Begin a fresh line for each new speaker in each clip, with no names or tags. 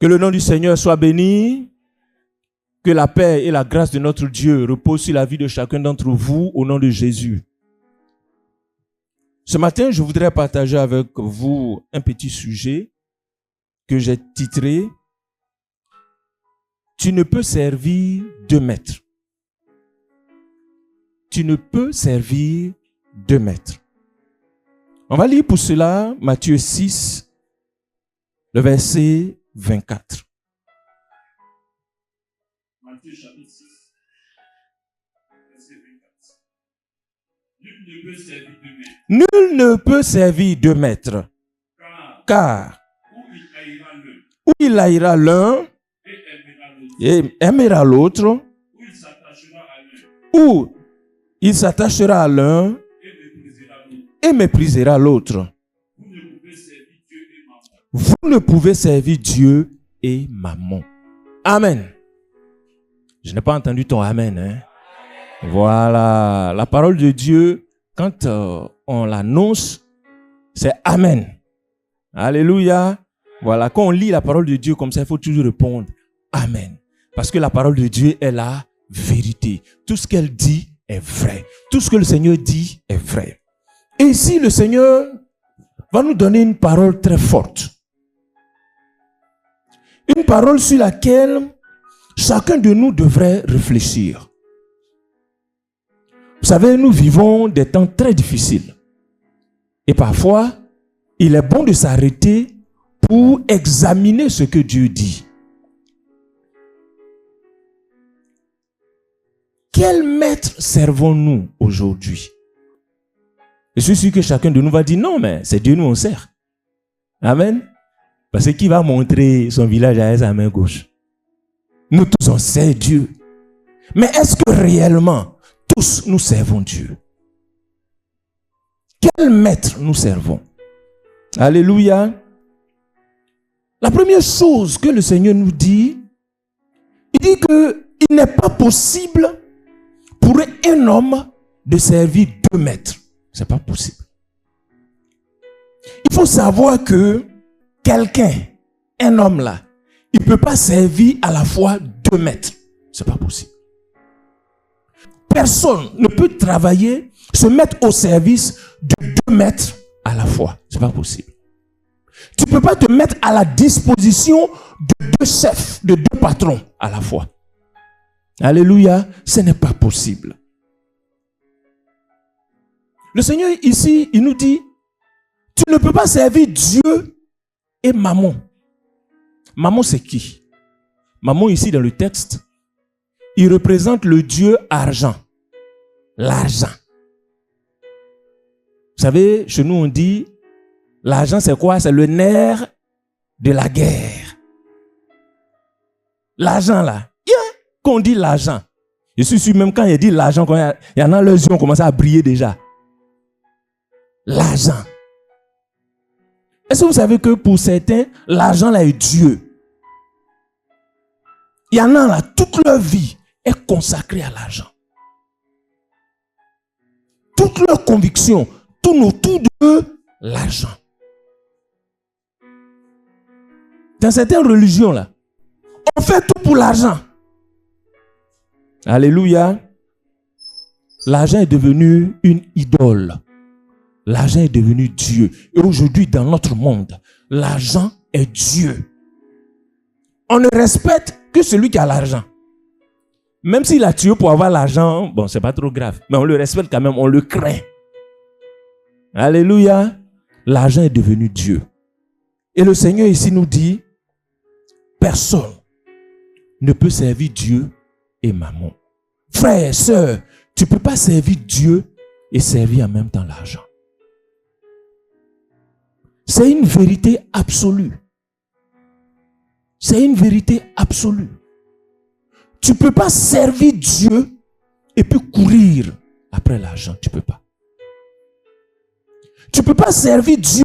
Que le nom du Seigneur soit béni. Que la paix et la grâce de notre Dieu reposent sur la vie de chacun d'entre vous au nom de Jésus. Ce matin, je voudrais partager avec vous un petit sujet que j'ai titré « Tu ne peux servir deux maîtres ». Tu ne peux servir deux maîtres. On va lire pour cela Matthieu 6, le verset 24.
Matthieu chapitre 6, verset 24. Nul ne peut servir deux maîtres.
Nul ne peut servir deux maîtres, car ou il haïra l'un et aimera l'autre, ou il s'attachera à l'un et méprisera l'autre. Vous ne pouvez servir Dieu et Mammon. Amen. Je n'ai pas entendu ton amen. Hein? Voilà. La parole de Dieu, quand on l'annonce, c'est amen. Alléluia. Voilà. Quand on lit la parole de Dieu comme ça, il faut toujours répondre amen. Parce que la parole de Dieu est la vérité. Tout ce qu'elle dit est vrai. Tout ce que le Seigneur dit est vrai. Et ici, le Seigneur va nous donner une parole très forte. Une parole sur laquelle chacun de nous devrait réfléchir. Vous savez, nous vivons des temps très difficiles. Et parfois, il est bon de s'arrêter pour examiner ce que Dieu dit. Quel maître servons-nous aujourd'hui? Je suis sûr que chacun de nous va dire non, mais c'est Dieu nous on sert. Amen. Parce que qui va montrer son village à sa main gauche? Nous tous on sert Dieu. Mais est-ce que réellement tous nous servons Dieu? Quel maître nous servons? Alléluia. La première chose que le Seigneur nous dit, il dit qu'il n'est pas possible pour un homme de servir deux maîtres. Ce n'est pas possible. Il faut savoir que quelqu'un, un homme là, il ne peut pas servir à la fois deux maîtres. Ce n'est pas possible. Personne ne peut travailler, se mettre au service de deux maîtres à la fois. Ce n'est pas possible. Tu ne peux pas te mettre à la disposition de deux chefs, de deux patrons à la fois. Alléluia, ce n'est pas possible. Le Seigneur ici, il nous dit, tu ne peux pas servir Dieu et Mammon. Mammon, c'est qui? Mammon, ici dans le texte, il représente le dieu argent. L'argent. Vous savez, chez nous on dit, l'argent c'est quoi? C'est le nerf de la guerre. L'argent là. Quand on dit l'argent, je suis sûr même quand il dit l'argent, il y en a leurs yeux ont commencé à briller déjà. L'argent. Est-ce que vous savez que pour certains, l'argent là est Dieu? Il y en a là, toute leur vie est consacrée à l'argent. Toute leur conviction tourne autour de l'argent. Dans certaines religions là, on fait tout pour l'argent. Alléluia. L'argent est devenu une idole. L'argent est devenu Dieu. Et aujourd'hui, dans notre monde, l'argent est Dieu. On ne respecte que celui qui a l'argent. Même s'il a tué pour avoir l'argent, bon, c'est pas trop grave. Mais on le respecte quand même, on le craint. Alléluia. L'argent est devenu Dieu. Et le Seigneur ici nous dit, personne ne peut servir Dieu et Mammon. Frère, sœur, tu ne peux pas servir Dieu et servir en même temps l'argent. C'est une vérité absolue. C'est une vérité absolue. Tu ne peux pas servir Dieu et puis courir après l'argent. Tu ne peux pas. Tu ne peux pas servir Dieu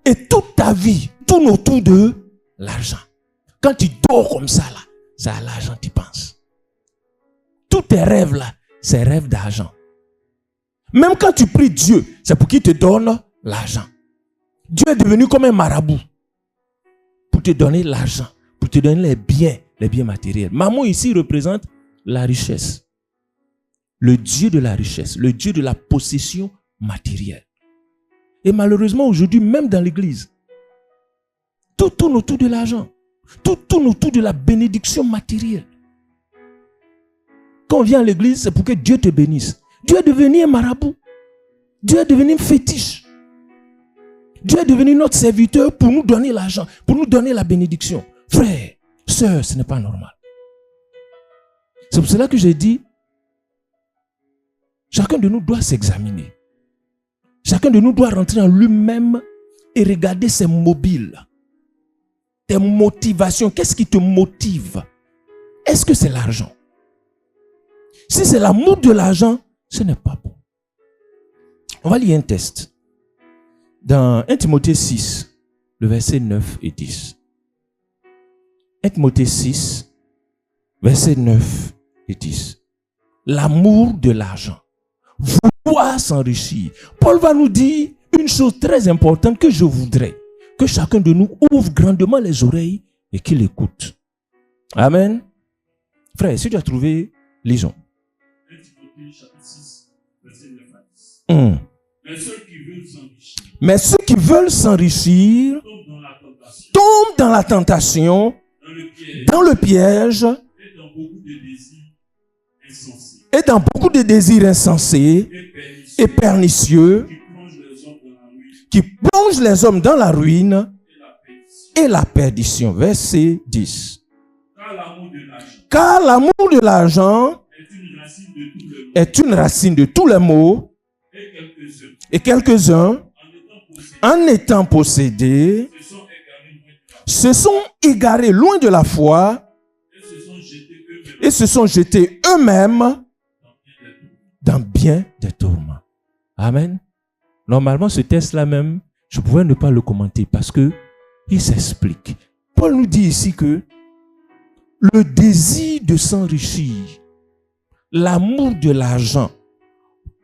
et toute ta vie tourne autour de l'argent. Quand tu dors comme ça, là, c'est à l'argent que tu penses. Tous tes rêves là, c'est rêves d'argent. Même quand tu pries Dieu, c'est pour qu'il te donne l'argent. Dieu est devenu comme un marabout pour te donner l'argent. Pour pour te donner les biens matériels. Mammon ici représente la richesse. Le Dieu de la richesse, le Dieu de la possession matérielle. Et malheureusement, aujourd'hui, même dans l'église, tout tourne autour de l'argent. Tout tourne autour de la bénédiction matérielle. Quand on vient à l'église, c'est pour que Dieu te bénisse. Dieu est devenu un marabout. Dieu est devenu un fétiche. Dieu est devenu notre serviteur pour nous donner l'argent, pour nous donner la bénédiction. Frère, sœur, ce n'est pas normal. C'est pour cela que j'ai dit, chacun de nous doit s'examiner. Chacun de nous doit rentrer en lui-même et regarder ses mobiles, tes motivations. Qu'est-ce qui te motive? Est-ce que c'est l'argent? Si c'est l'amour de l'argent, ce n'est pas bon. On va lire un texte. Dans 1 Timothée 6, le verset 9 et 10. 1 Timothée 6, verset 9 et 10. L'amour de l'argent. Vouloir s'enrichir. Paul va nous dire une chose très importante que je voudrais que chacun de nous ouvre grandement les oreilles et qu'il écoute. Amen. Frère, si tu as trouvé, lisons.
1 Timothée chapitre 6, verset 9 à 10.
Mais ceux qui veulent s'enrichir tombent dans la tentation, dans le piège et dans beaucoup de désirs insensés et pernicieux qui plongent les hommes dans la ruine et la perdition. Verset 10. Car l'amour de l'argent est une racine de tous les maux, et quelques-uns, en étant possédés, se sont égarés loin de la foi et se sont jetés eux-mêmes dans bien des tourments. Amen. Normalement, ce texte-là même, je pouvais ne pas le commenter parce que il s'explique. Paul nous dit ici que le désir de s'enrichir, l'amour de l'argent,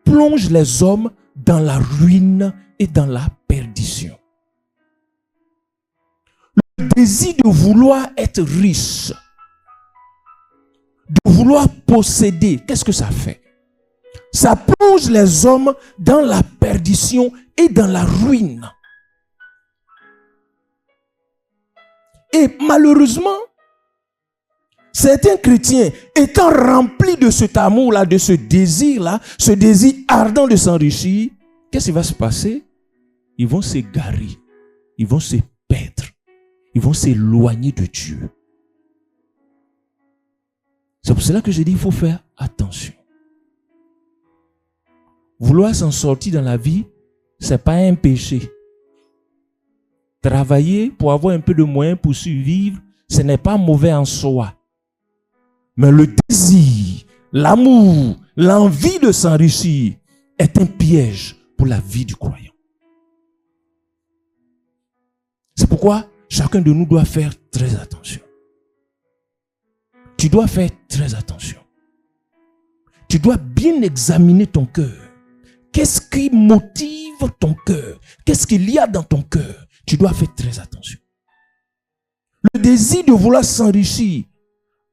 plonge les hommes dans la ruine et dans la perdition. Le désir de vouloir être riche, de vouloir posséder, qu'est-ce que ça fait? Ça plonge les hommes dans la perdition et dans la ruine. Et malheureusement, certains chrétiens étant remplis de cet amour-là, de ce désir-là, ce désir ardent de s'enrichir, qu'est-ce qui va se passer? Ils vont s'égarer, ils vont se perdre, ils vont s'éloigner de Dieu. C'est pour cela que je dis qu'il faut faire attention. Vouloir s'en sortir dans la vie, ce n'est pas un péché. Travailler pour avoir un peu de moyens pour survivre, ce n'est pas mauvais en soi. Mais le désir, l'amour, l'envie de s'enrichir est un piège pour la vie du croyant. C'est pourquoi chacun de nous doit faire très attention. Tu dois faire très attention. Tu dois bien examiner ton cœur. Qu'est-ce qui motive ton cœur? Qu'est-ce qu'il y a dans ton cœur? Tu dois faire très attention. Le désir de vouloir s'enrichir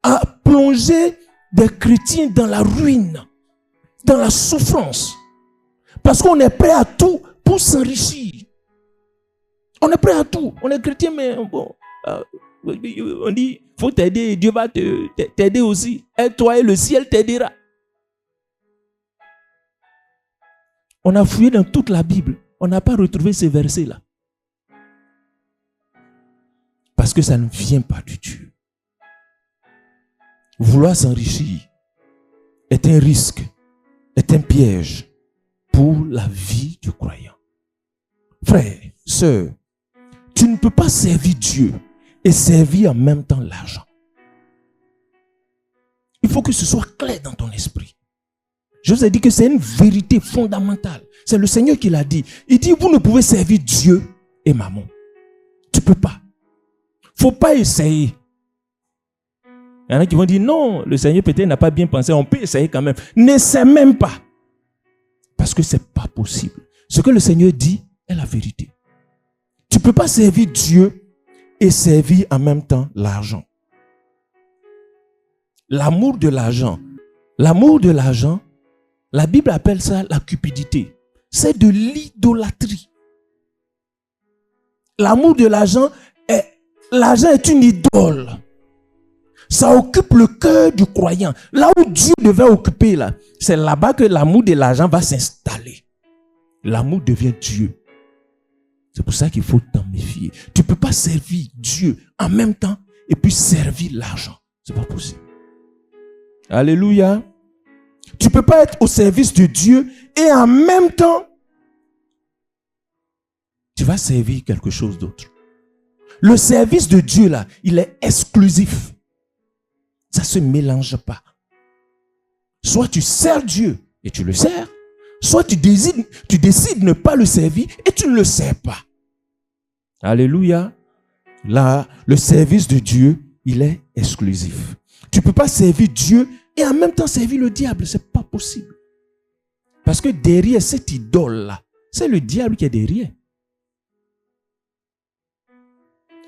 a plongé des chrétiens dans la ruine, dans la souffrance. Parce qu'on est prêt à tout pour s'enrichir. On est prêt à tout. On est chrétien, mais bon, on dit, il faut t'aider, Dieu va t'aider aussi. Aide-toi et le ciel t'aidera. On a fouillé dans toute la Bible. On n'a pas retrouvé ces versets-là. Parce que ça ne vient pas de Dieu. Vouloir s'enrichir est un risque, est un piège pour la vie du croyant. Frère, sœur, tu ne peux pas servir Dieu et servir en même temps l'argent. Il faut que ce soit clair dans ton esprit. Je vous ai dit que c'est une vérité fondamentale. C'est le Seigneur qui l'a dit. Il dit, vous ne pouvez servir Dieu et mammon. Tu ne peux pas. Il ne faut pas essayer. Il y en a qui vont dire, non, le Seigneur peut-être n'a pas bien pensé. On peut essayer quand même. N'essaie même pas. Parce que ce n'est pas possible. Ce que le Seigneur dit est la vérité. Tu ne peux pas servir Dieu et servir en même temps l'argent. L'amour de l'argent. L'amour de l'argent, la Bible appelle ça la cupidité. C'est de l'idolâtrie. L'amour de l'argent est une idole. Ça occupe le cœur du croyant. Là où Dieu devait occuper, là, c'est là-bas que l'amour de l'argent va s'installer. L'amour devient Dieu. C'est pour ça qu'il faut t'en méfier. Tu ne peux pas servir Dieu en même temps et puis servir l'argent. Ce n'est pas possible. Alléluia. Tu ne peux pas être au service de Dieu et en même temps, tu vas servir quelque chose d'autre. Le service de Dieu, là, il est exclusif. Ça ne se mélange pas. Soit tu sers Dieu et tu le sers, soit tu décides de ne pas le servir et tu ne le sers pas. Alléluia. Là, le service de Dieu, il est exclusif. Tu ne peux pas servir Dieu et en même temps servir le diable. Ce n'est pas possible. Parce que derrière cette idole-là, c'est le diable qui est derrière.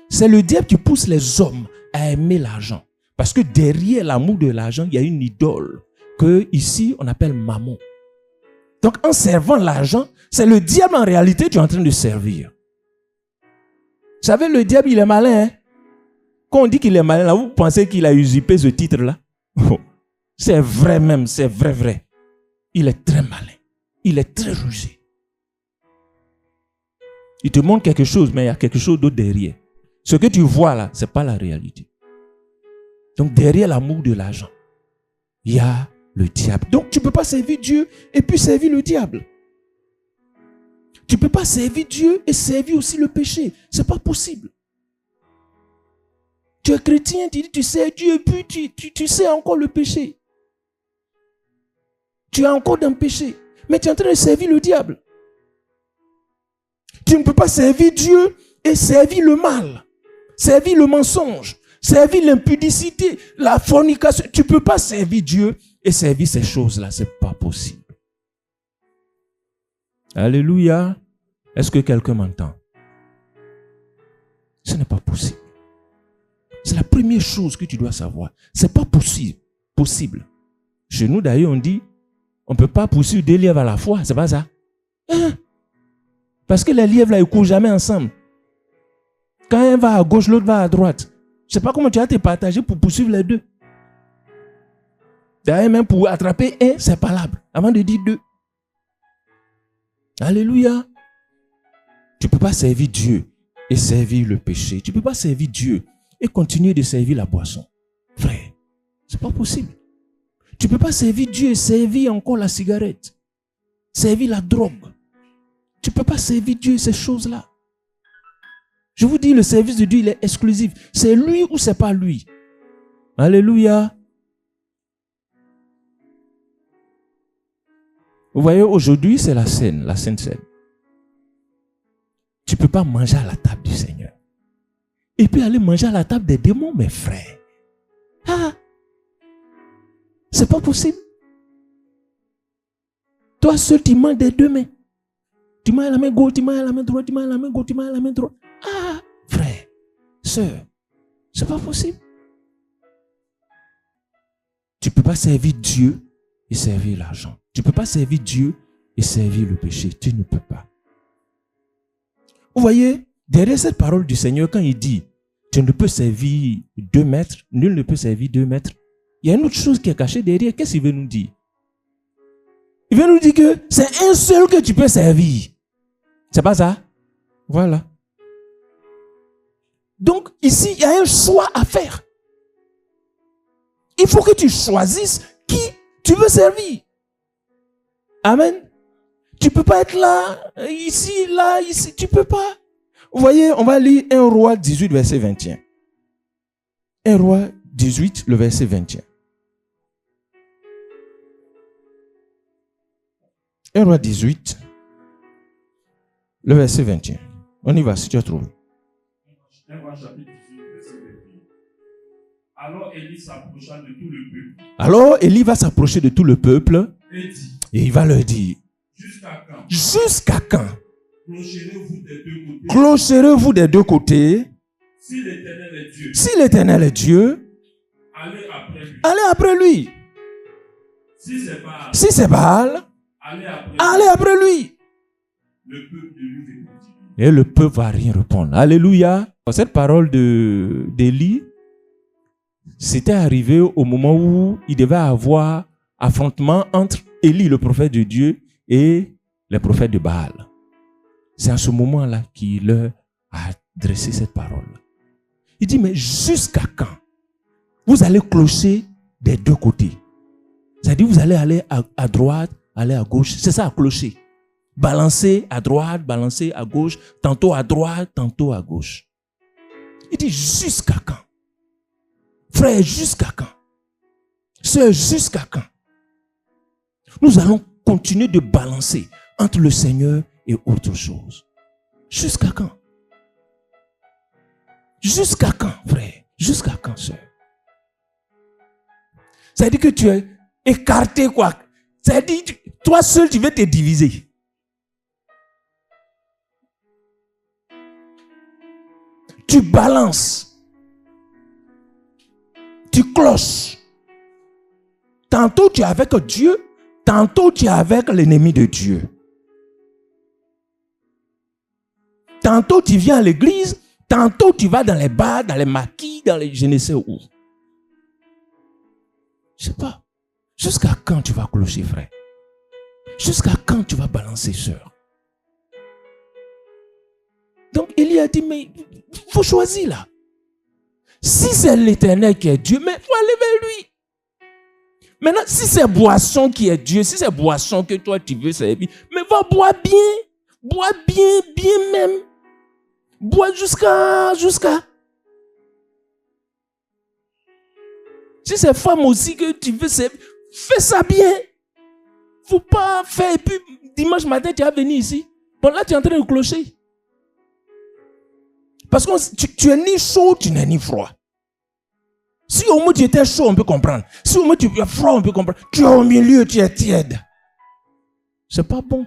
C'est le diable qui pousse les hommes à aimer l'argent. Parce que derrière l'amour de l'argent, il y a une idole que ici on appelle mammon. Donc en servant l'argent, c'est le diable en réalité que tu es en train de servir. Vous savez, le diable, il est malin. Hein? Quand on dit qu'il est malin, là, vous pensez qu'il a usurpé ce titre-là? C'est vrai même, c'est vrai. Il est très malin. Il est très rusé. Il te montre quelque chose, mais il y a quelque chose d'autre derrière. Ce que tu vois là, ce n'est pas la réalité. Donc derrière l'amour de l'argent, il y a le diable. Donc tu ne peux pas servir Dieu et puis servir le diable. Tu ne peux pas servir Dieu et servir aussi le péché. Ce n'est pas possible. Tu es chrétien, tu dis tu sers Dieu et puis tu sais encore le péché. Tu es encore dans le péché. Mais tu es en train de servir le diable. Tu ne peux pas servir Dieu et servir le mal. Servir le mensonge. Servir l'impudicité, la fornication. Tu ne peux pas servir Dieu et servir ces choses-là. Ce n'est pas possible. Alléluia. Est-ce que quelqu'un m'entend? Ce n'est pas possible. C'est la première chose que tu dois savoir. Ce n'est pas possible. Chez nous, d'ailleurs, on dit, on ne peut pas poursuivre deux lièvres à la fois. C'est pas ça. Hein? Parce que les lièvres, là, ils ne courent jamais ensemble. Quand un va à gauche, l'autre va à droite. Je ne sais pas comment tu vas te partager pour poursuivre les deux. D'ailleurs, même pour attraper un, c'est palable. Avant de dire deux. Alléluia. Tu ne peux pas servir Dieu et servir le péché. Tu ne peux pas servir Dieu et continuer de servir la boisson. Frère, ce n'est pas possible. Tu ne peux pas servir Dieu et servir encore la cigarette. Servir la drogue. Tu ne peux pas servir Dieu et ces choses-là. Je vous dis, le service de Dieu, il est exclusif. C'est lui ou c'est pas lui. Alléluia. Vous voyez, aujourd'hui, c'est la Sainte Seine. Tu ne peux pas manger à la table du Seigneur. Et puis aller manger à la table des démons, mes frères. Ah! C'est pas possible. Toi seul, tu manges des deux mains. Tu manges à la main gauche, tu manges à la main droite, tu manges à la main gauche, tu manges à la main droite. Ah, frère, sœur, c'est pas possible. Tu ne peux pas servir Dieu et servir l'argent. Tu ne peux pas servir Dieu et servir le péché. Tu ne peux pas. Vous voyez, derrière cette parole du Seigneur, quand il dit, tu ne peux servir 2 maîtres, nul ne peut servir 2 maîtres, il y a une autre chose qui est cachée derrière. Qu'est-ce qu'il veut nous dire? Il veut nous dire que c'est un seul que tu peux servir. C'est pas ça? Voilà. Donc, ici, il y a un choix à faire. Il faut que tu choisisses qui tu veux servir. Amen. Tu ne peux pas être là, ici. Tu ne peux pas. Vous voyez, on va lire 1 Roi 18, verset 21. 1 Roi 18, le verset 21. 1 Roi 18, le verset 21. On y va, si tu as trouvé.
1 Roi chapitre 18, verset 21. Alors Élie s'approcha de tout le peuple.
Alors Élie va s'approcher de tout le peuple.
Et dit.
Et il va leur dire.
Jusqu'à quand?
Jusqu'à quand?
Clocherez-vous des deux côtés?
Clocherez-vous des deux côtés?
Si l'Éternel est Dieu,
si l'Éternel est Dieu,
allez après lui.
allez après lui.
Si c'est Baal,
Si c'est Baal, allez après lui.
le peuple de lui répondit.
Et le peuple va rien répondre. Alléluia. Cette parole d'Élie, c'était arrivé au moment où il devait avoir affrontement entre Élie, le prophète de Dieu, et les prophètes de Baal. C'est à ce moment-là qu'il leur a adressé cette parole. Il dit, mais jusqu'à quand vous allez clocher des deux côtés? C'est-à-dire, vous allez aller à droite, aller à gauche. C'est ça, clocher. Balancer à droite, balancer à gauche, tantôt à droite, tantôt à gauche. Il dit, jusqu'à quand? Frère, jusqu'à quand? Sœur, jusqu'à quand? Nous allons continuer de balancer entre le Seigneur et autre chose. Jusqu'à quand? Jusqu'à quand, frère? Jusqu'à quand, sœur? Ça veut dire que tu es écarté, quoi. Ça veut dire que toi seul, tu veux te diviser. Tu balances. Tu cloches. Tantôt tu es avec Dieu, tantôt tu es avec l'ennemi de Dieu. Tantôt tu viens à l'église, tantôt tu vas dans les bars, dans les maquis, dans les je ne sais où. Je ne sais pas. Jusqu'à quand tu vas clocher, frère? Jusqu'à quand tu vas balancer, sœur? Donc, Élie a dit, mais il faut choisir là. Si c'est l'Éternel qui est Dieu, mais il faut aller vers lui. Maintenant, si c'est boisson qui est Dieu, si c'est boisson que toi tu veux servir, mais va boire bien même. Bois jusqu'à. Si c'est femme aussi que tu veux servir, fais ça bien. Faut pas faire, et puis dimanche matin tu vas venir ici. Bon là tu es en train de clocher. Parce que tu es ni chaud, tu n'es ni froid. Si au moins tu étais chaud, on peut comprendre. Si au moins tu es froid, on peut comprendre. Tu es au milieu, tu es tiède. C'est pas bon.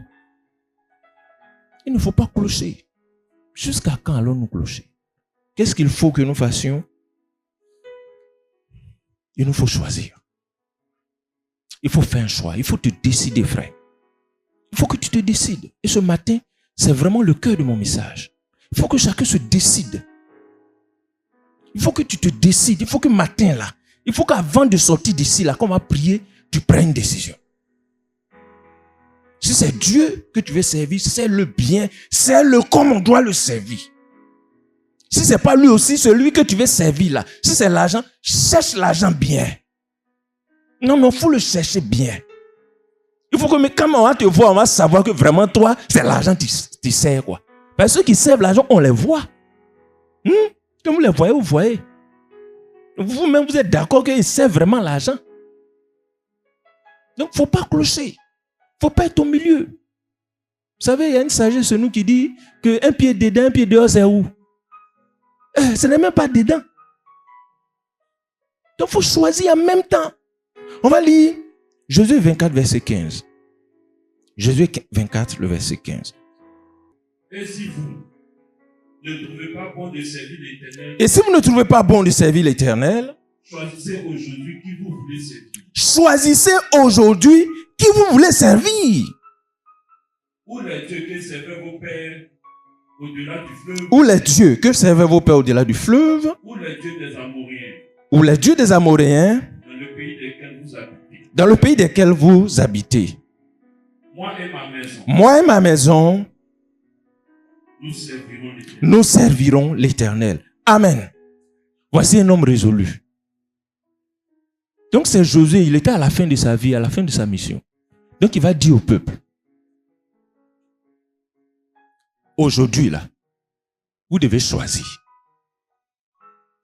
Il ne faut pas clocher. Jusqu'à quand allons-nous clocher? Qu'est-ce qu'il faut que nous fassions? Il nous faut choisir. Il faut faire un choix. Il faut te décider, frère. Il faut que tu te décides. Et ce matin, c'est vraiment le cœur de mon message. Il faut que chacun se décide. Il faut que tu te décides. Il faut que matin là, il faut qu'avant de sortir d'ici là, qu'on va prier, tu prennes une décision. Si c'est Dieu que tu veux servir, c'est le bien, c'est le comme on doit le servir. Si c'est pas lui aussi, celui que tu veux servir là, si c'est l'argent, cherche l'argent bien. Non, faut le chercher bien. Il faut que quand on va te voir, on va savoir que vraiment toi, c'est l'argent que tu sers quoi. Parce que ceux qui servent l'argent, on les voit. Quand vous les voyez, vous voyez. Vous-même, vous êtes d'accord qu'ils servent vraiment l'argent. Donc, il ne faut pas clocher. Il ne faut pas être au milieu. Vous savez, il y a une sagesse chez nous qui dit qu'un pied dedans, un pied dehors, c'est où? Ce n'est même pas dedans. Donc, il faut choisir en même temps. On va lire Josué 24, verset 15. Josué 24, le verset 15.
Et si vous ne trouvez pas bon de servir l'Éternel,
et si vous ne trouvez pas bon de servir l'Éternel,
choisissez aujourd'hui qui vous voulez servir.
Choisissez aujourd'hui qui vous voulez servir.
Ou les dieux que servaient vos pères au-delà du fleuve.
Ou les dieux que servaient vos pères au-delà du fleuve.
Ou les dieux des Amoréens.
Ou les dieux des Amoréens.
Dans le pays desquels vous habitez.
Dans le pays desquels vous habitez.
Moi et ma maison.
Moi et ma maison.
Nous servirons
l'Éternel. Amen. Voici un homme résolu. Donc c'est Josué, il était à la fin de sa vie, à la fin de sa mission. Donc il va dire au peuple, aujourd'hui là, vous devez choisir.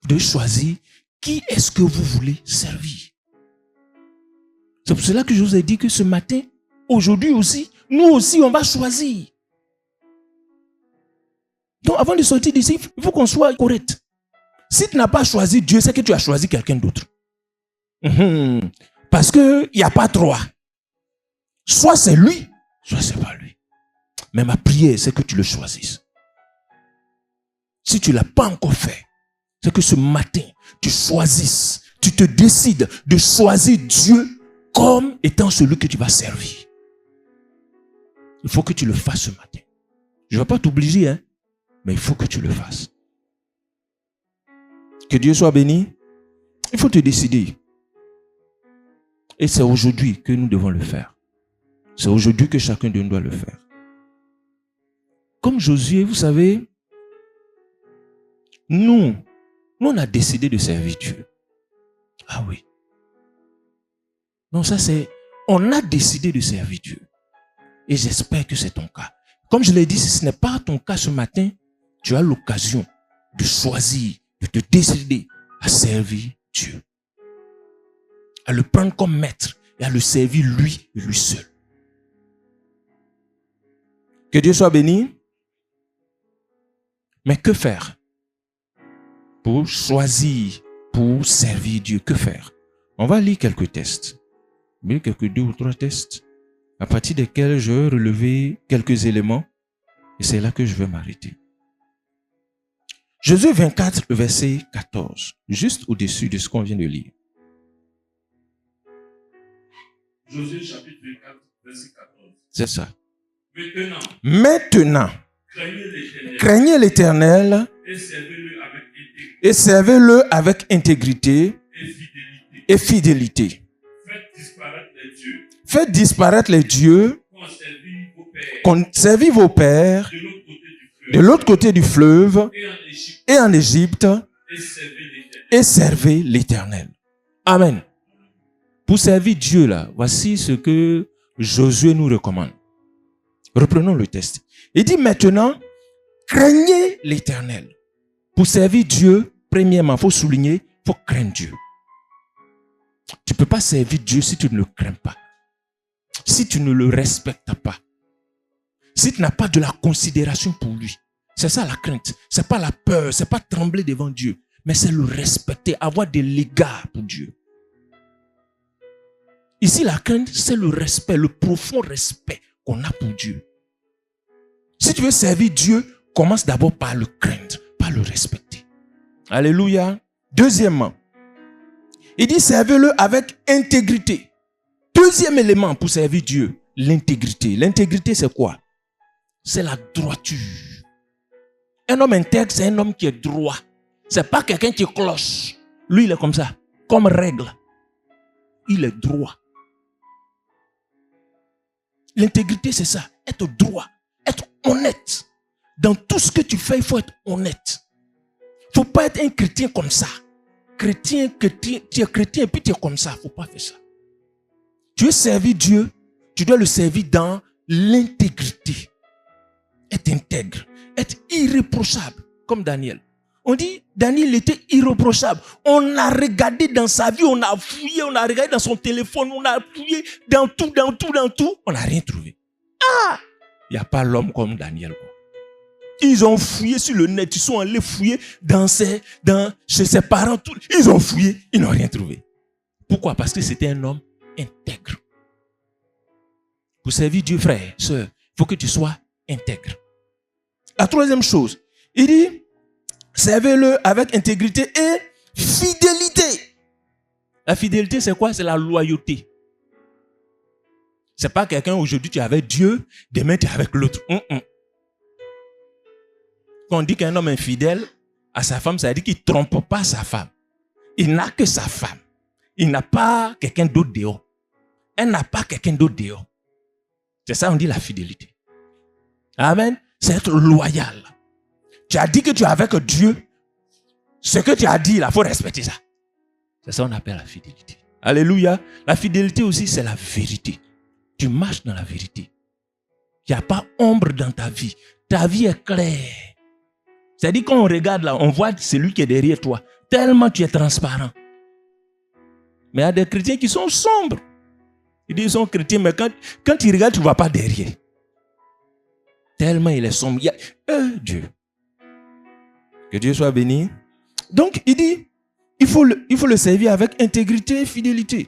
Vous devez choisir qui est-ce que vous voulez servir. C'est pour cela que je vous ai dit que ce matin, aujourd'hui aussi, nous aussi on va choisir. Donc avant de sortir d'ici, il faut qu'on soit correct. Si tu n'as pas choisi Dieu, c'est que tu as choisi quelqu'un d'autre. Parce qu'il n'y a pas trois. Soit c'est lui, soit c'est pas lui. Mais ma prière, c'est que tu le choisisses. Si tu ne l'as pas encore fait, c'est que ce matin, tu choisisses, tu te décides de choisir Dieu comme étant celui que tu vas servir. Il faut que tu le fasses ce matin. Je ne vais pas t'obliger, hein, mais il faut que tu le fasses. Que Dieu soit béni. Il faut te décider. Et c'est aujourd'hui que nous devons le faire. C'est aujourd'hui que chacun de nous doit le faire. Comme Josué, vous savez, nous on a décidé de servir Dieu. Ah oui. Non, ça c'est, on a décidé de servir Dieu. Et j'espère que c'est ton cas. Comme je l'ai dit, si ce n'est pas ton cas ce matin, tu as l'occasion de choisir, de te décider à servir Dieu. À le prendre comme maître et à le servir lui et lui seul. Que Dieu soit béni. Mais que faire pour choisir, pour servir Dieu? Que faire? On va lire quelques tests. Mais quelques 2 ou 3 tests à partir desquels je vais relever quelques éléments et c'est là que je vais m'arrêter. Josué 24, verset 14, juste au-dessus de ce qu'on vient de lire.
Josué chapitre 24, verset 14.
C'est ça.
Maintenant,
craignez l'Éternel et servez-le avec intégrité et fidélité. Faites disparaître les dieux qu'ont servi vos pères de l'autre côté du fleuve et en Égypte et servez l'Éternel. Amen. Pour servir Dieu là, voici ce que Josué nous recommande. Reprenons le texte. Il dit maintenant, craignez l'Éternel. Pour servir Dieu, premièrement, il faut souligner, il faut craindre Dieu. Tu ne peux pas servir Dieu si tu ne le crains pas. Si tu ne le respectes pas. Si tu n'as pas de la considération pour lui. C'est ça la crainte. Ce n'est pas la peur, ce n'est pas trembler devant Dieu. Mais c'est le respecter, avoir de l'égard pour Dieu. Ici, la crainte, c'est le respect, le profond respect qu'on a pour Dieu. Si tu veux servir Dieu, commence d'abord par le craindre, par le respecter. Alléluia. Deuxièmement, il dit servez-le avec intégrité. Deuxième élément pour servir Dieu, l'intégrité. L'intégrité, c'est quoi? C'est la droiture. Un homme intègre, c'est un homme qui est droit. C'est pas quelqu'un qui cloche. Lui, il est comme ça, comme règle. Il est droit. L'intégrité, c'est ça. Être droit. Être honnête. Dans tout ce que tu fais, il faut être honnête. Il ne faut pas être un chrétien comme ça. Chrétien, tu es chrétien et puis tu es comme ça. Il ne faut pas faire ça. Tu veux servir Dieu, tu dois le servir dans l'intégrité. Être intègre. Être irréprochable. Comme Daniel. On dit, Daniel était irréprochable. On a regardé dans sa vie, on a fouillé, on a regardé dans son téléphone, on a fouillé dans tout. On n'a rien trouvé. Ah! Il n'y a pas l'homme comme Daniel. Ils ont fouillé sur le net, ils sont allés fouiller chez ses parents. Tout. Ils ont fouillé, ils n'ont rien trouvé. Pourquoi? Parce que c'était un homme intègre. Pour servir Dieu, frère, sœur, il faut que tu sois intègre. La troisième chose, il dit, servez-le avec intégrité et fidélité. La fidélité, c'est quoi? C'est la loyauté. C'est pas quelqu'un, aujourd'hui tu es avec Dieu, demain tu es avec l'autre. Quand on dit qu'un homme est infidèle à sa femme, ça veut dire qu'il ne trompe pas sa femme. Il n'a que sa femme. Il n'a pas quelqu'un d'autre dehors. Elle n'a pas quelqu'un d'autre dehors. C'est ça, on dit la fidélité. Amen. C'est être loyal. Tu as dit que tu es avec Dieu. Ce que tu as dit, il faut respecter ça. C'est ça qu'on appelle la fidélité. Alléluia. La fidélité aussi, c'est la vérité. Tu marches dans la vérité. Il n'y a pas ombre dans ta vie. Ta vie est claire. C'est-à-dire quand on regarde là, on voit celui qui est derrière toi. Tellement tu es transparent. Mais il y a des chrétiens qui sont sombres. Ils disent qu'ils sont chrétiens, mais quand ils regardent, tu ne vois pas derrière. Tellement il est sombre. Dieu. Que Dieu soit béni. Donc, il dit, il faut le servir avec intégrité et fidélité.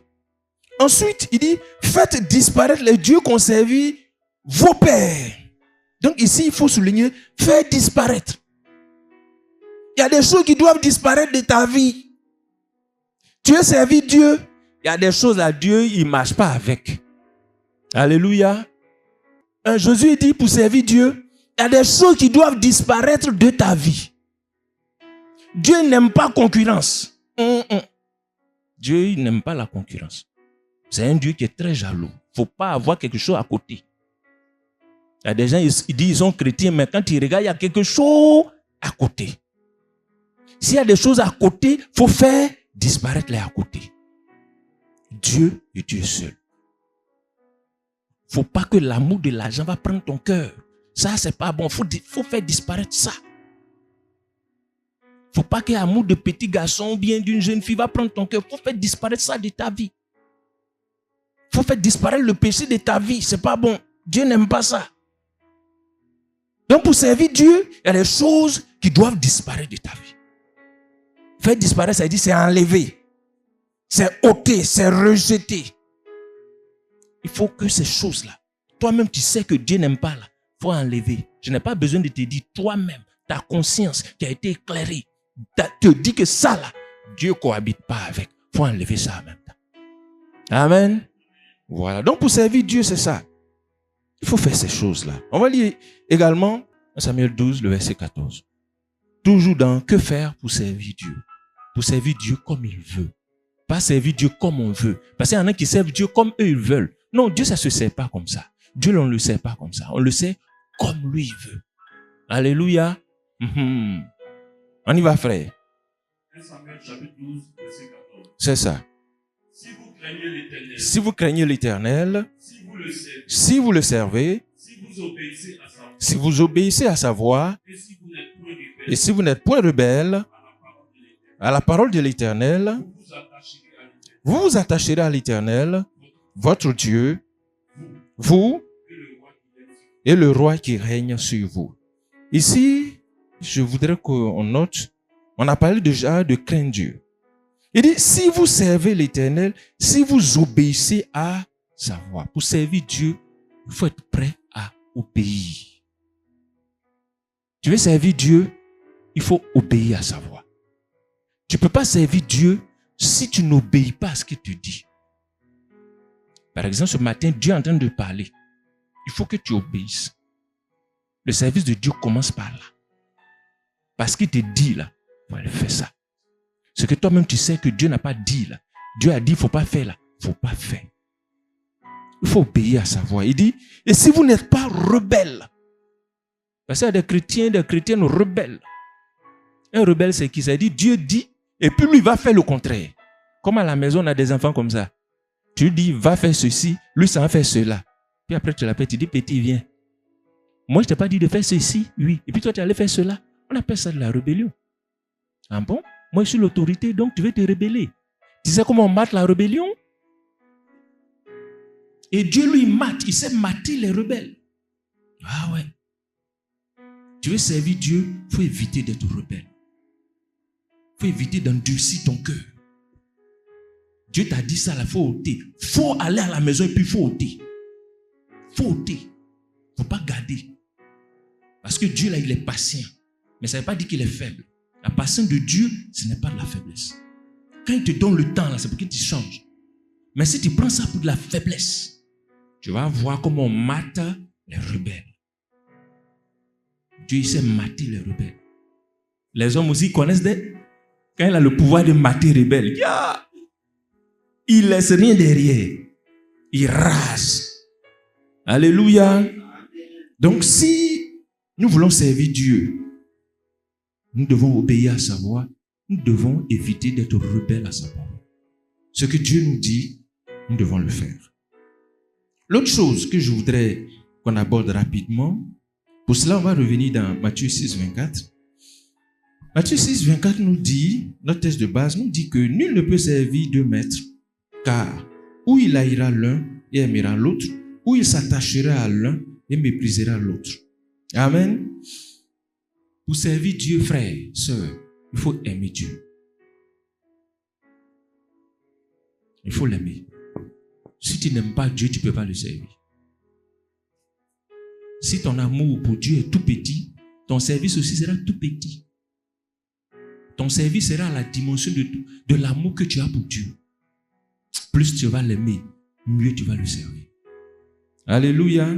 Ensuite, il dit, faites disparaître les dieux qu'ont servi vos pères. Donc ici, il faut souligner, faites disparaître. Il y a des choses qui doivent disparaître de ta vie. Tu veux servir Dieu. Il y a des choses à Dieu, il ne marche pas avec. Alléluia. Jésus dit pour servir Dieu, il y a des choses qui doivent disparaître de ta vie. Dieu n'aime pas concurrence. Dieu n'aime pas la concurrence. C'est un Dieu qui est très jaloux. Il ne faut pas avoir quelque chose à côté. Il y a des gens, ils disent qu'ils sont chrétiens, mais quand ils regardent, il y a quelque chose à côté. S'il y a des choses à côté, il faut faire disparaître les à côté. Dieu est Dieu seul. Il ne faut pas que l'amour de l'argent va prendre ton cœur. Ça, c'est pas bon. Il faut faire disparaître ça. Il ne faut pas que l'amour de petit garçon ou bien d'une jeune fille va prendre ton cœur. Il faut faire disparaître ça de ta vie. Il faut faire disparaître le péché de ta vie. Ce n'est pas bon. Dieu n'aime pas ça. Donc pour servir Dieu, il y a des choses qui doivent disparaître de ta vie. Faire disparaître, ça veut dire c'est enlever. C'est ôter, c'est rejeter. Il faut que ces choses-là, toi-même tu sais que Dieu n'aime pas là. Il faut enlever. Je n'ai pas besoin de te dire, toi-même, ta conscience qui a été éclairée, te dit que ça là, Dieu ne cohabite pas avec. Il faut enlever ça en même temps. Amen. Voilà. Donc pour servir Dieu, c'est ça. Il faut faire ces choses-là. On va lire également Samuel 12, le verset 14. Toujours dans que faire pour servir Dieu. Pour servir Dieu comme il veut. Pas servir Dieu comme on veut. Parce qu'il y en a qui servent Dieu comme eux ils veulent. Non, Dieu ça ne se sert pas comme ça. Dieu on ne le sert pas comme ça. On le sait comme lui il veut. Alléluia. On y va frère.
1 Samuel chapitre 12, verset 14.
C'est ça.
Si vous craignez l'Éternel,
si vous craignez l'Éternel,
si vous le servez,
si vous le servez,
si vous obéissez à sa voix,
si vous obéissez à sa voix, et si vous n'êtes point rebelle à la parole de l'Éternel, vous vous attacherez à l'Éternel, votre Dieu, vous et le roi qui règne sur vous. Ici, je voudrais qu'on note, on a parlé déjà de craindre Dieu. Il dit, si vous servez l'Éternel, si vous obéissez à sa voix. Pour servir Dieu, il faut être prêt à obéir. Tu veux servir Dieu, il faut obéir à sa voix. Tu ne peux pas servir Dieu si tu n'obéis pas à ce qu'il te dit. Par exemple, ce matin, Dieu est en train de parler. Il faut que tu obéisses. Le service de Dieu commence par là. Parce qu'il te dit là, il faut aller faire ça. Ce que toi-même tu sais que Dieu n'a pas dit là. Dieu a dit, il ne faut pas faire là. Il ne faut pas faire. Il faut obéir à sa voix. Il dit, et si vous n'êtes pas rebelle, parce qu'il y a des chrétiens, des chrétiennes rebelles. Un rebelle, c'est qui? Ça dit, Dieu dit, et puis lui, il va faire le contraire. Comme à la maison, on a des enfants comme ça. Tu dis, va faire ceci, lui, ça va faire cela. Puis après, tu l'appelles, tu dis, petit, viens. Moi, je ne t'ai pas dit de faire ceci, oui. Et puis toi, tu allais faire cela. On appelle ça de la rébellion. Ah bon? Moi, je suis l'autorité, donc tu veux te rebeller. Tu sais comment on mate la rébellion? Et Dieu, lui, mate. Il sait mater les rebelles. Ah ouais. Tu veux servir Dieu, il faut éviter d'être rebelle. Il faut éviter d'endurcir ton cœur. Dieu t'a dit ça, il faut ôter. Il faut aller à la maison et puis il faut ôter. Il faut ôter. Il ne faut pas garder. Parce que Dieu, là, il est patient. Mais ça ne veut pas dire qu'il est faible. La patience de Dieu, ce n'est pas de la faiblesse. Quand il te donne le temps, là, c'est pour qu'il te change. Mais si tu prends ça pour de la faiblesse, tu vas voir comment on mate les rebelles. Dieu, il sait mater les rebelles. Les hommes aussi connaissent quand il a le pouvoir de mater les rebelles. Il ne laisse rien derrière. Il rase. Alléluia. Donc si nous voulons servir Dieu, nous devons obéir à sa voix. Nous devons éviter d'être rebelles à sa parole. Ce que Dieu nous dit, nous devons le faire. L'autre chose que je voudrais qu'on aborde rapidement, pour cela on va revenir dans Matthieu 6, 24. Matthieu 6, 24 nous dit, notre texte de base nous dit que nul ne peut servir deux maîtres, car ou il haïra l'un et aimera l'autre, ou il s'attachera à l'un et méprisera l'autre. Amen. Pour servir Dieu, frère, sœur, il faut aimer Dieu. Il faut l'aimer. Si tu n'aimes pas Dieu, tu ne peux pas le servir. Si ton amour pour Dieu est tout petit, ton service aussi sera tout petit. ton service sera à la dimension de l'amour que tu as pour Dieu. Plus tu vas l'aimer, mieux tu vas le servir. Alléluia.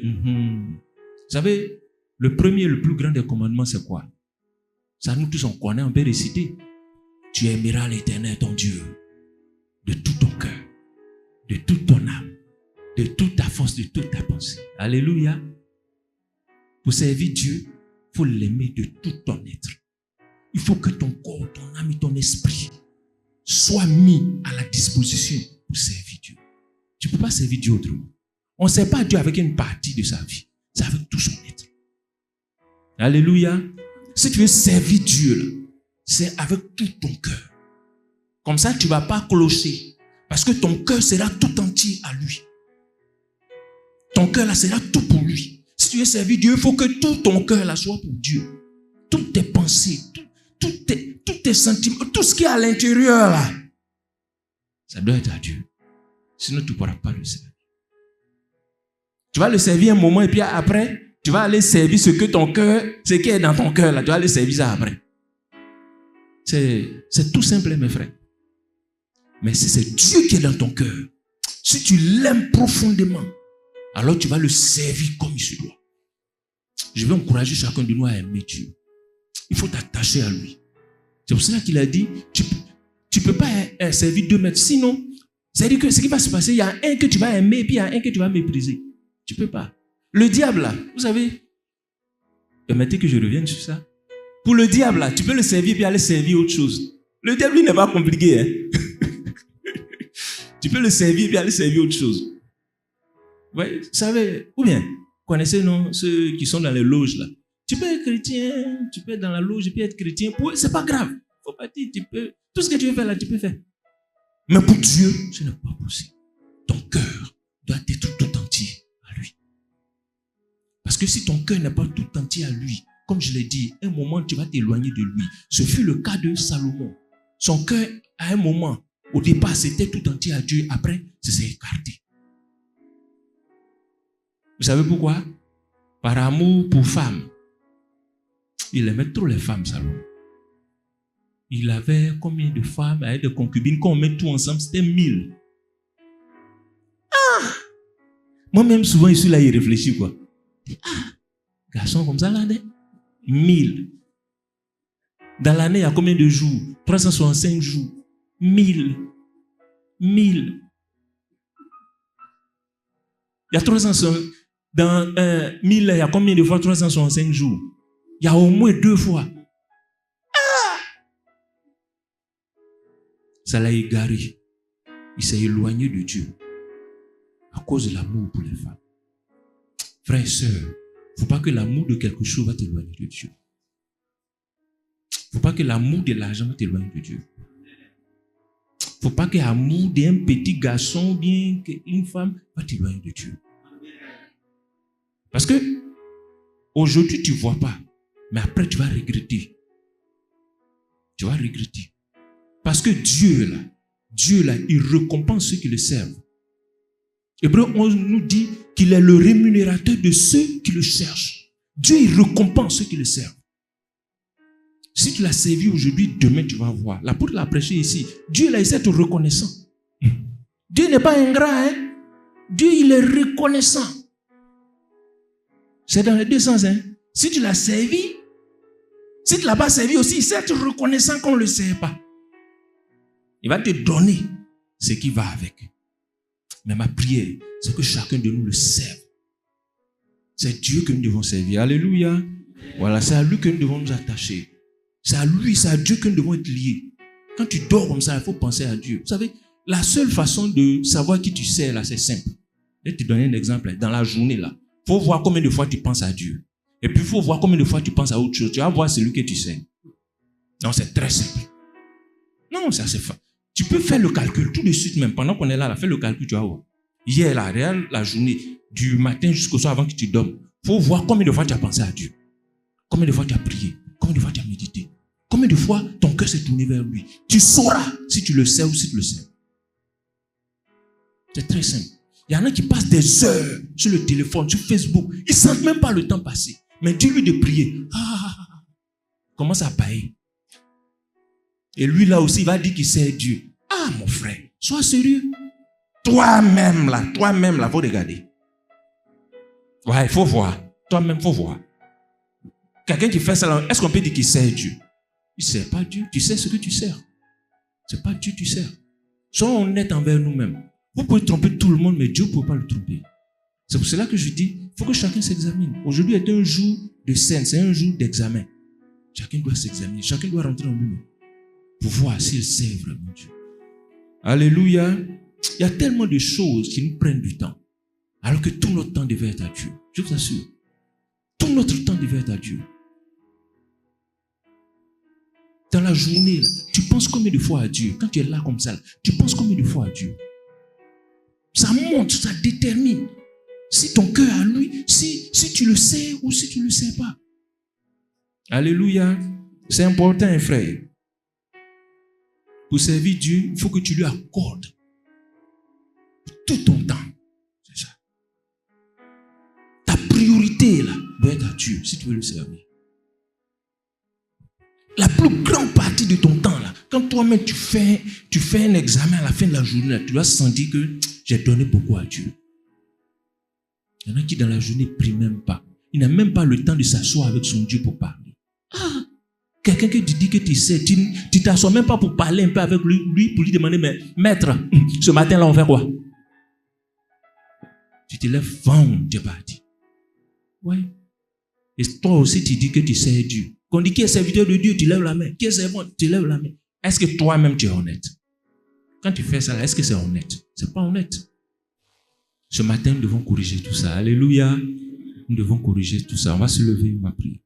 Vous savez, le premier, le plus grand des commandements, c'est quoi? Ça, nous tous, on connaît, on peut réciter. Tu aimeras l'Éternel, ton Dieu, de tout ton cœur, de toute ton âme, de toute ta force, de toute ta pensée. Alléluia. Pour servir Dieu, il faut l'aimer de tout ton être. Il faut que ton corps, ton âme et ton esprit soient mis à la disposition pour servir Dieu. Tu ne peux pas servir Dieu autrement. On ne sert pas Dieu avec une partie de sa vie. C'est avec tout son être. Alléluia. Si tu veux servir Dieu, là, c'est avec tout ton cœur. Comme ça, tu ne vas pas clocher. Parce que ton cœur sera tout entier à lui. Ton cœur là sera tout pour lui. Si tu veux servir Dieu, il faut que tout ton cœur là soit pour Dieu. Toutes tes pensées, tous tes sentiments, tout ce qui est à l'intérieur là, ça doit être à Dieu. Sinon, tu ne pourras pas le servir. Tu vas le servir un moment et puis après, tu vas aller servir ce que ton cœur, ce qui est dans ton cœur là, tu vas aller servir ça après. C'est tout simple, mes frères. Mais si c'est Dieu qui est dans ton cœur, si tu l'aimes profondément, alors tu vas le servir comme il se doit. Je vais encourager chacun de nous à aimer Dieu. Il faut t'attacher à lui. C'est pour cela qu'il a dit, tu ne peux pas servir 2 maîtres. Sinon, c'est-à-dire que ce qui va se passer, il y a un que tu vas aimer et puis il y a un que tu vas mépriser. Tu ne peux pas. Le diable, là, vous savez, permettez que je revienne sur ça. Pour le diable, là, tu peux le servir puis aller servir autre chose. Le diable, lui, n'est pas compliqué. Hein? Tu peux le servir puis aller servir autre chose. Ouais, vous savez, ou bien, connaissez non, ceux qui sont dans les loges, là. Tu peux être chrétien, tu peux être dans la loge et puis être chrétien. C'est pas grave. Faut pas dire, tu peux. Tout ce que tu veux faire là, tu peux faire. Mais pour Dieu, ce n'est pas possible. Ton cœur doit être tout entier à lui. Parce que si ton cœur n'est pas tout entier à lui, comme je l'ai dit, un moment tu vas t'éloigner de lui. Ce fut le cas de Salomon. Son cœur, à un moment, au départ, c'était tout entier à Dieu. Après, ça s'est écarté. Vous savez pourquoi? Par amour pour femmes. Il aimait trop les femmes, Salomon. Il avait combien de femmes avec des concubines? Quand on met tout ensemble, c'était 1000. Ah! Moi-même, souvent, je suis là, il réfléchit, quoi. Ah! Garçon comme ça, là, 1000. Dans l'année, il y a combien de jours? 365 jours. 1000. Il y a 365. Dans 1000, il y a combien de fois 365 jours? Il y a au moins 2 fois. Ah! Ça l'a égaré. Il s'est éloigné de Dieu à cause de l'amour pour les femmes. Frères et sœurs, il ne faut pas que l'amour de quelque chose va t'éloigner de Dieu. Il ne faut pas que l'amour de l'argent va t'éloigner de Dieu. Il ne faut pas que l'amour d'un petit garçon ou bien une femme va t'éloigner de Dieu. Parce que aujourd'hui, tu ne vois pas. Mais après, tu vas regretter. Tu vas regretter. Parce que Dieu, là, il récompense ceux qui le servent. Hébreu 11 nous dit qu'il est le rémunérateur de ceux qui le cherchent. Dieu, il récompense ceux qui le servent. Si tu l'as servi aujourd'hui, demain, tu vas voir. L'apôtre l'a prêché ici. Dieu, là, il sait être reconnaissant. Dieu n'est pas ingrat, hein. Dieu, il est reconnaissant. C'est dans les deux sens, hein. Si tu l'as servi, si tu ne l'as pas servi aussi, il sait être reconnaissant qu'on ne le sert pas. Il va te donner ce qui va avec. Mais ma prière, c'est que chacun de nous le serve. C'est Dieu que nous devons servir. Alléluia. Voilà, c'est à lui que nous devons nous attacher. C'est à lui, c'est à Dieu que nous devons être liés. Quand tu dors comme ça, il faut penser à Dieu. Vous savez, la seule façon de savoir qui tu sers, là, c'est simple. Je vais te donner un exemple. Dans la journée, là, il faut voir combien de fois tu penses à Dieu. Et puis, il faut voir combien de fois tu penses à autre chose. Tu vas voir celui que tu sers. Non, c'est très simple. Non, c'est assez fort. Tu peux faire le calcul tout de suite même. Pendant qu'on est là, fais le calcul, tu vas voir. Hier, là, regarde la journée, du matin jusqu'au soir avant que tu dormes. Il faut voir combien de fois tu as pensé à Dieu. Combien de fois tu as prié. Combien de fois tu as médité. Combien de fois ton cœur s'est tourné vers lui. Tu sauras si tu le sais ou si tu le sais. C'est très simple. Il y en a qui passent des heures sur le téléphone, sur Facebook. Ils ne sentent même pas le temps passer. Mais dis-lui de prier. Ah, commence à bailler. Et lui là aussi, il va dire qu'il sait Dieu. Ah, mon frère, sois sérieux. Toi-même là, faut regarder. Ouais, il faut voir. Toi-même, faut voir. Quelqu'un qui fait ça là, est-ce qu'on peut dire qu'il sait Dieu? Il ne sait pas Dieu. Tu sais ce que tu sers. Ce n'est pas Dieu que tu sers. Soyons honnêtes envers nous-mêmes. Vous pouvez tromper tout le monde, mais Dieu ne peut pas le tromper. C'est pour cela que je dis, il faut que chacun s'examine. Aujourd'hui est un jour de scène, c'est un jour d'examen. Chacun doit s'examiner, chacun doit rentrer en lui-même pour voir s'il sait vraiment Dieu. Alléluia. Il y a tellement de choses qui nous prennent du temps, alors que tout notre temps devait être à Dieu. Je vous assure. Tout notre temps devait être à Dieu. Dans la journée, là, tu penses combien de fois à Dieu? Quand tu es là comme ça, là, tu penses combien de fois à Dieu? Ça montre, ça détermine si ton cœur à lui, si tu le sais ou si tu ne le sais pas. Alléluia. C'est important, frère. Pour servir Dieu, il faut que tu lui accordes tout ton temps. C'est ça. Ta priorité, là, doit être à Dieu, si tu veux le servir. La plus grande partie de ton temps, là, quand toi-même tu fais un examen à la fin de la journée, là, tu dois sentir que j'ai donné beaucoup à Dieu. Il y en a qui dans la journée ne prient même pas. Il n'a même pas le temps de s'asseoir avec son Dieu pour parler. Ah, quelqu'un qui te dit que tu sais, tu ne t'assois même pas pour parler un peu avec lui pour lui demander, mais maître, ce matin-là, on fait quoi? Tu te lèves, tu es parti. Oui. Et toi aussi, tu dis que tu sais Dieu. Quand on dit qui est serviteur de Dieu, tu lèves la main. Qui est servant, tu lèves la main. Est-ce que toi-même, tu es honnête? Quand tu fais ça, est-ce que c'est honnête? Ce n'est pas honnête. Ce matin, nous devons corriger tout ça. Alléluia. Nous devons corriger tout ça. On va se lever, on va prier.